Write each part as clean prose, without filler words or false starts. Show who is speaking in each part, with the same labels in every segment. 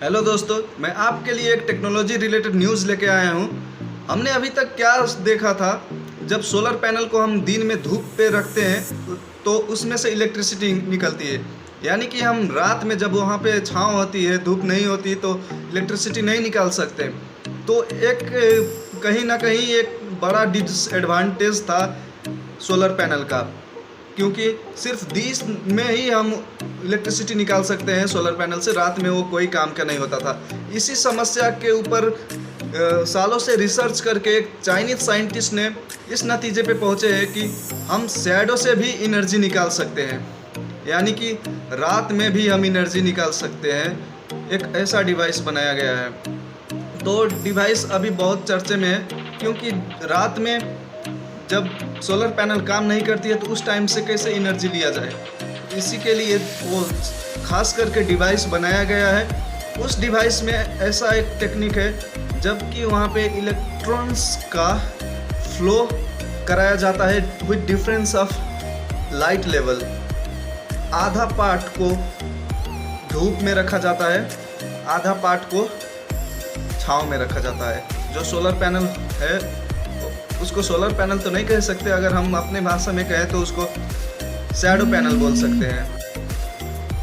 Speaker 1: Hello दोस्तों, मैं आपके लिए एक टेक्नोलॉजी रिलेटेड न्यूज़ लेके आया हूँ। हमने अभी तक क्या देखा था, जब सोलर पैनल को हम दिन में धूप पे रखते हैं तो उसमें से इलेक्ट्रिसिटी निकलती है। यानी कि हम रात में जब वहाँ पे छाँव होती है, धूप नहीं होती, तो इलेक्ट्रिसिटी नहीं निकाल सकते। तो एक कहीं ना कहीं एक बड़ा डिसएडवांटेज था सोलर पैनल का, क्योंकि सिर्फ दिन में ही हम इलेक्ट्रिसिटी निकाल सकते हैं सोलर पैनल से, रात में वो कोई काम का नहीं होता था। इसी समस्या के ऊपर सालों से रिसर्च करके एक चाइनीज साइंटिस्ट ने इस नतीजे पे पहुँचे हैं कि हम शैडो से भी एनर्जी निकाल सकते हैं, यानी कि रात में भी हम एनर्जी निकाल सकते हैं। एक ऐसा डिवाइस बनाया गया है। तो डिवाइस अभी बहुत चर्चे में है, क्योंकि रात में जब सोलर पैनल काम नहीं करती है तो उस टाइम से कैसे एनर्जी लिया जाए, इसी के लिए वो खास करके डिवाइस बनाया गया है। उस डिवाइस में ऐसा एक टेक्निक है जबकि वहाँ पे इलेक्ट्रॉन्स का फ्लो कराया जाता है with difference of light level. आधा पार्ट को धूप में रखा जाता है, आधा पार्ट को छाँव में रखा जाता है। जो सोलर पैनल है उसको सोलर पैनल तो नहीं कह सकते, अगर हम अपने भाषा में कहें तो उसको शैडो पैनल बोल सकते हैं।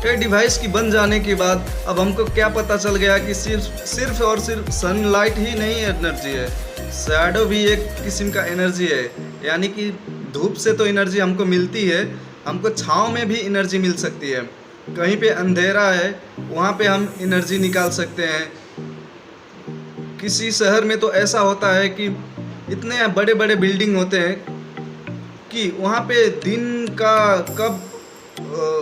Speaker 1: ये डिवाइस की बन जाने के बाद अब हमको क्या पता चल गया कि सिर्फ और सिर्फ सनलाइट ही नहीं एनर्जी है, शैडो भी एक किस्म का एनर्जी है। यानी कि धूप से तो एनर्जी हमको मिलती है, हमको छाँव में भी एनर्जी मिल सकती है। कहीं पे अंधेरा है वहाँ पे हम एनर्जी निकाल सकते हैं। किसी शहर में तो ऐसा होता है कि इतने बड़े बड़े बिल्डिंग होते हैं कि वहाँ पे दिन का कब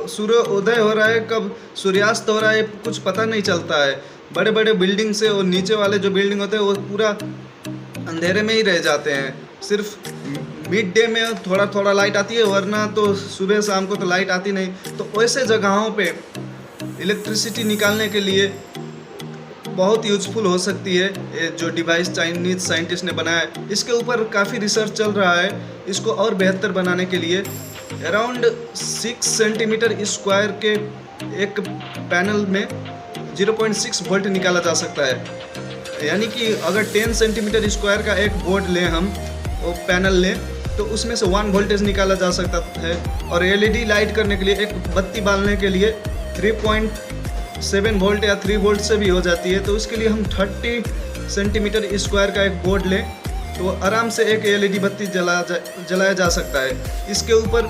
Speaker 1: सूर्योदय हो रहा है, कब सूर्यास्त हो रहा है, कुछ पता नहीं चलता है। बड़े बड़े बिल्डिंग से और नीचे वाले जो बिल्डिंग होते हैं वो पूरा अंधेरे में ही रह जाते हैं। सिर्फ मिड डे में थोड़ा थोड़ा लाइट आती है, वरना तो सुबह शाम को तो लाइट आती नहीं। तो ऐसे जगहों पे इलेक्ट्रिसिटी निकालने के लिए बहुत यूजफुल हो सकती है ये जो डिवाइस चाइनीज साइंटिस्ट ने बनाया है। इसके ऊपर काफ़ी रिसर्च चल रहा है इसको और बेहतर बनाने के लिए। अराउंड 6 सेंटीमीटर स्क्वायर के एक पैनल में 0.6 वोल्ट निकाला जा सकता है। यानी कि अगर 10 सेंटीमीटर स्क्वायर का एक बोर्ड लें, हम वो पैनल लें, तो उसमें से 1 वोल्टेज निकाला जा सकता है। और एलईडी लाइट करने के लिए, एक बत्ती बालने के लिए 3.7 वोल्ट या 3 वोल्ट से भी हो जाती है। तो उसके लिए हम 30 सेंटीमीटर स्क्वायर का एक बोर्ड लें तो आराम से एक एलईडी बत्ती जलाया जा सकता है। इसके ऊपर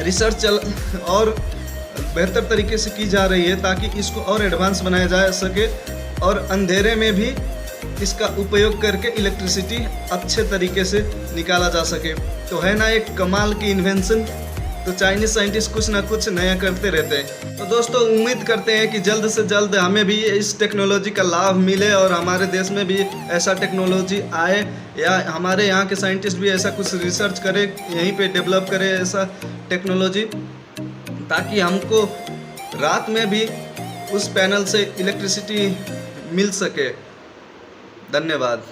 Speaker 1: रिसर्च और बेहतर तरीके से की जा रही है ताकि इसको और एडवांस बनाया जा सके और अंधेरे में भी इसका उपयोग करके इलेक्ट्रिसिटी अच्छे तरीके से निकाला जा सके। तो है ना एक कमाल की इन्वेंशन। तो चाइनीज साइंटिस्ट कुछ ना कुछ नया करते रहते हैं। तो दोस्तों, उम्मीद करते हैं कि जल्द से जल्द हमें भी इस टेक्नोलॉजी का लाभ मिले और हमारे देश में भी ऐसा टेक्नोलॉजी आए, या हमारे यहाँ के साइंटिस्ट भी ऐसा कुछ रिसर्च करें, यहीं पे डेवलप करें ऐसा टेक्नोलॉजी, ताकि हमको रात में भी उस पैनल से इलेक्ट्रिसिटी मिल सके। धन्यवाद।